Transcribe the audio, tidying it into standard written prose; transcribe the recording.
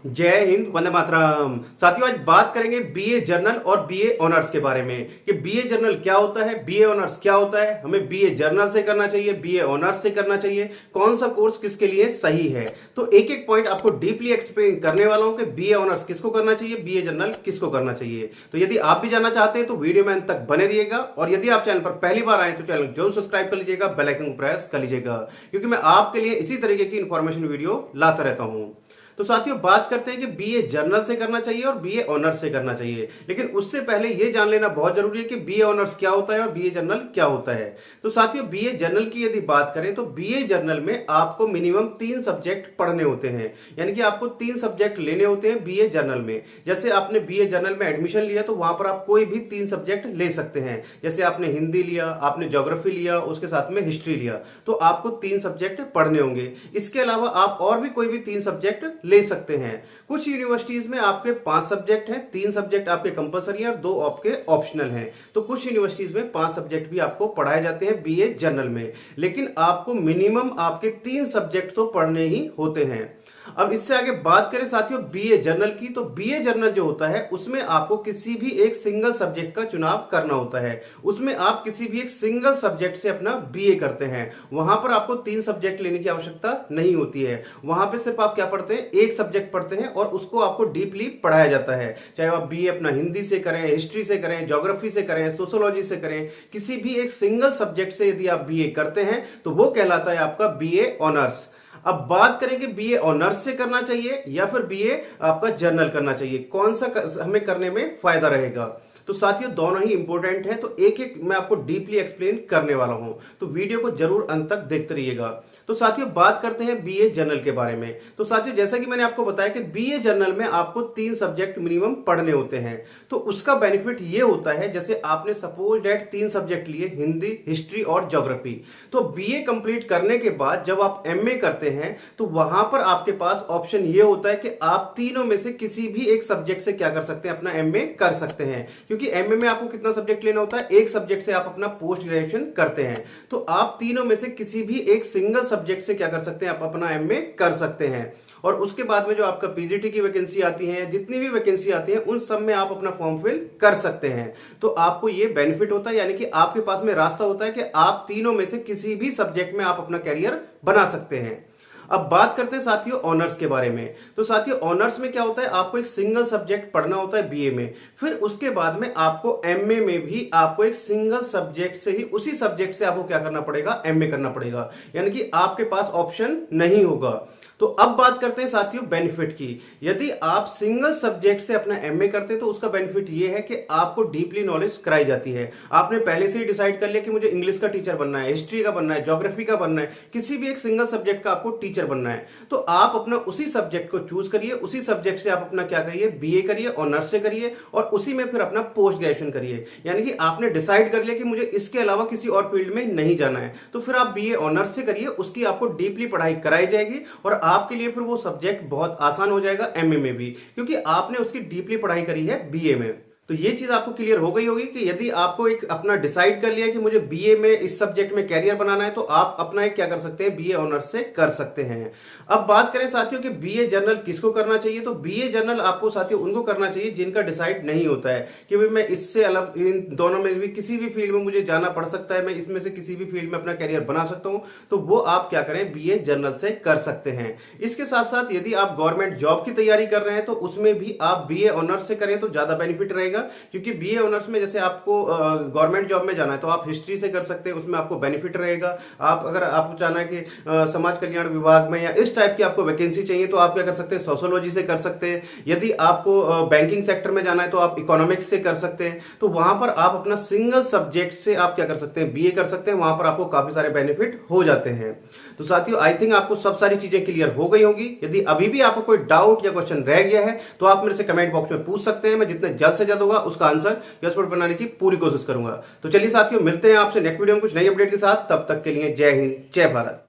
जय हिंद, वंदे मातरम। साथियों, आज बात करेंगे बीए जर्नल और बीए ऑनर्स के बारे में कि बीए जर्नल क्या होता है, बीए ऑनर्स क्या होता है, हमें बीए जर्नल से करना चाहिए, बीए ऑनर्स से करना चाहिए, कौन सा कोर्स किसके लिए सही है। तो एक एक पॉइंट आपको डीपली एक्सप्लेन करने वाला हूं कि बीए ऑनर्स किसको करना चाहिए, बीए जर्नल किसको करना चाहिए। तो यदि आप भी जानना चाहते हैं तो वीडियो में अंत तक बने रहिएगा, और यदि आप चैनल पर पहली बार आए तो चैनल जरूर सब्सक्राइब कर लीजिएगा, बेल आइकन को प्रेस कर लीजिएगा, क्योंकि मैं आपके लिए इसी तरीके की इंफॉर्मेशन वीडियो लाता रहता हूं। तो साथियों, बात करते हैं कि बीए जर्नल से करना चाहिए और बीए ऑनर्स से करना चाहिए, लेकिन उससे पहले यह जान लेना बहुत जरूरी है कि बीए ऑनर्स क्या होता है और बीए जर्नल क्या होता है। तो साथियों, बीए जर्नल की यदि बात करें तो बीए जर्नल में आपको मिनिमम 3 सब्जेक्ट पढ़ने होते हैं, यानी कि आपको 3 सब्जेक्ट लेने होते हैं बीए जर्नल में। जैसे आपने बीए जर्नल में एडमिशन लिया तो वहां पर आप कोई भी 3 सब्जेक्ट ले सकते हैं। जैसे आपने हिंदी लिया, आपने ज्योग्राफी लिया, उसके साथ में हिस्ट्री लिया, तो आपको 3 सब्जेक्ट पढ़ने होंगे। इसके अलावा आप और भी कोई भी 3 सब्जेक्ट ले सकते हैं। कुछ यूनिवर्सिटीज में आपके 5 सब्जेक्ट हैं, 3 सब्जेक्ट आपके कंपलसरी हैं और 2 आपके ऑप्शनल हैं। तो कुछ यूनिवर्सिटीज में 5 सब्जेक्ट भी आपको पढ़ाए जाते हैं बीए जर्नल में, लेकिन आपको मिनिमम आपके 3 सब्जेक्ट तो पढ़ने ही होते हैं। अब इससे आगे बात करें साथियों बीए जर्नल की, तो बीए जर्नल जो होता है उसमें आपको किसी भी एक सिंगल सब्जेक्ट का चुनाव करना होता है। उसमें आप किसी भी एक सिंगल सब्जेक्ट से अपना बीए करते हैं। वहां पर आपको 3 सब्जेक्ट लेने की आवश्यकता नहीं होती है। वहां पर सिर्फ आप क्या पढ़ते हैं, एक सब्जेक्ट पढ़ते हैं और उसको आपको डीपली पढ़ाया जाता है। चाहे आप बीए अपना हिंदी से करें, हिस्ट्री से करें, ज्योग्राफी से करें, सोशियोलॉजी से करें, किसी भी एक सिंगल सब्जेक्ट से यदि आप बीए करते हैं तो वो कहलाता है आपका बीए ऑनर्स। अब बात करें कि बीए ऑनर्स से करना चाहिए या फिर बीए आपका जर्नल करना चाहिए, कौन सा हमें करने में फायदा रहेगा। तो साथियों, दोनों ही इंपॉर्टेंट हैं, तो एक एक मैं आपको डीपली एक्सप्लेन करने वाला हूं, तो वीडियो को जरूर अंत तक देखते रहिएगा। तो साथियों, बात करते हैं बीए जर्नल के बारे में। तो साथियों, जैसा कि मैंने आपको बताया कि बीए जर्नल में आपको 3 सब्जेक्ट मिनिमम पढ़ने होते हैं। तो उसका बेनिफिट ये होता है, जैसे आपने सपोज डेट 3 सब्जेक्ट लिए, हिंदी, हिस्ट्री और ज्योग्राफी, तो बीए कंप्लीट करने के बाद जब आप एमए करते हैं तो वहां पर आपके पास ऑप्शन ये होता है कि आप तीनों में से किसी भी एक सब्जेक्ट से क्या कर सकते हैं, अपना एमए कर सकते हैं। क्योंकि एमए में आपको कितना सब्जेक्ट लेना होता है, एक सब्जेक्ट से आप अपना पोस्ट ग्रेजुएशन करते हैं। तो आप तीनों में से किसी भी एक सिंगल सब्जेक्ट से क्या कर सकते हैं, आप अपना एमए कर सकते हैं। और उसके बाद में जो आपका पीजीटी की वैकेंसी आती है, जितनी भी वैकेंसी आती है, उन सब में आप अपना फॉर्म फिल कर सकते हैं। तो आपको ये बेनिफिट होता है, यानी कि आपके पास में रास्ता होता है कि आप तीनों में से किसी भी सब्जेक्ट में आप अपना कैरियर बना सकते हैं। अब बात करते हैं साथियों ऑनर्स के बारे में। तो साथियों, ऑनर्स में क्या होता है, आपको एक सिंगल सब्जेक्ट पढ़ना होता है बीए में, फिर उसके बाद में आपको एमए में भी आपको एक सिंगल सब्जेक्ट से ही, उसी सब्जेक्ट से आपको क्या करना पड़ेगा, एमए करना पड़ेगा, यानी कि आपके पास ऑप्शन नहीं होगा। तो अब बात करते हैं साथियों बेनिफिट की। यदि आप सिंगल सब्जेक्ट से अपना एमए करते हैं तो उसका बेनिफिट ये है कि आपको डीपली नॉलेज कराई जाती है। आपने पहले से ही डिसाइड कर लिया कि मुझे इंग्लिश का टीचर बनना है, हिस्ट्री का बनना है, ज्योग्राफी का बनना है, किसी भी एक सिंगल सब्जेक्ट का आपको टीचर बनना है, तो आप अपना उसी सब्जेक्ट को चूज करिए, उसी सब्जेक्ट से आप अपना क्या करिए, बीए करिए, ऑनर्स से करिए, और उसी में फिर अपना पोस्ट ग्रेजुएशन करिए। यानी कि आपने डिसाइड कर लिया कि मुझे इसके अलावा किसी और फील्ड में नहीं जाना है, तो फिर आप बीए ऑनर्स से करिए, उसकी आपको डीपली पढ़ाई कराई जाएगी और आपके लिए फिर वो सब्जेक्ट बहुत आसान हो जाएगा एमए में भी, क्योंकि आपने उसकी डीपली पढ़ाई करी है बीए में। तो ये चीज आपको क्लियर हो गई होगी कि यदि आपको एक अपना डिसाइड कर लिया कि मुझे बीए में इस सब्जेक्ट में कैरियर बनाना है, तो आप अपना एक क्या कर सकते हैं, बीए ऑनर्स से कर सकते हैं। अब बात करें साथियों कि बीए जर्नल किसको करना चाहिए, तो बीए जर्नल आपको साथियों उनको करना चाहिए जिनका डिसाइड नहीं होता है कि भाई मैं इससे अलग, इन दोनों में भी किसी भी फील्ड में मुझे जाना पड़ सकता है, मैं इसमें से किसी भी फील्ड में अपना कैरियर बना सकता हूं, तो वो आप क्या करें, बीए जर्नल से कर सकते हैं। इसके साथ साथ यदि आप गवर्नमेंट जॉब की तैयारी कर रहे हैं तो उसमें भी आप बीए ऑनर्स से करें तो ज्यादा बेनिफिट रहेगा, क्योंकि बीए ऑनर्स में जैसे आपको गवर्नमेंट जॉब में जाना है तो आप हिस्ट्री से कर सकते हैं, उसमें आपको बेनिफिट रहेगा। आप अगर आपको जाना है कि समाज कल्याण विभाग में या इस टाइप की आपको वैकेंसी चाहिए तो आप क्या कर सकते हैं, सोशियोलॉजी से कर सकते हैं। यदि आपको बैंकिंग सेक्टर में जाना है तो आप इकोनॉमिक्स से कर सकते हैं। तो वहां पर आप अपना सिंगल सब्जेक्ट से आप क्या कर सकते हैं, बीए कर सकते हैं, वहां पर आपको काफी सारे बेनिफिट हो जाते हैं। तो साथियों, आई थिंक आपको सब सारी चीजें क्लियर हो गई होंगी। यदि अभी भी आपको कोई डाउट या क्वेश्चन रह गया है तो आप मेरे से कमेंट बॉक्स में पूछ सकते हैं, मैं जितने जल्द से जल्द होगा उसका आंसर एक्सपर्ट बनाने की पूरी कोशिश करूंगा। तो चलिए साथियों, मिलते हैं आपसे नेक्स्ट वीडियो में कुछ नई अपडेट के साथ। तब तक के लिए जय हिंद, जय भारत।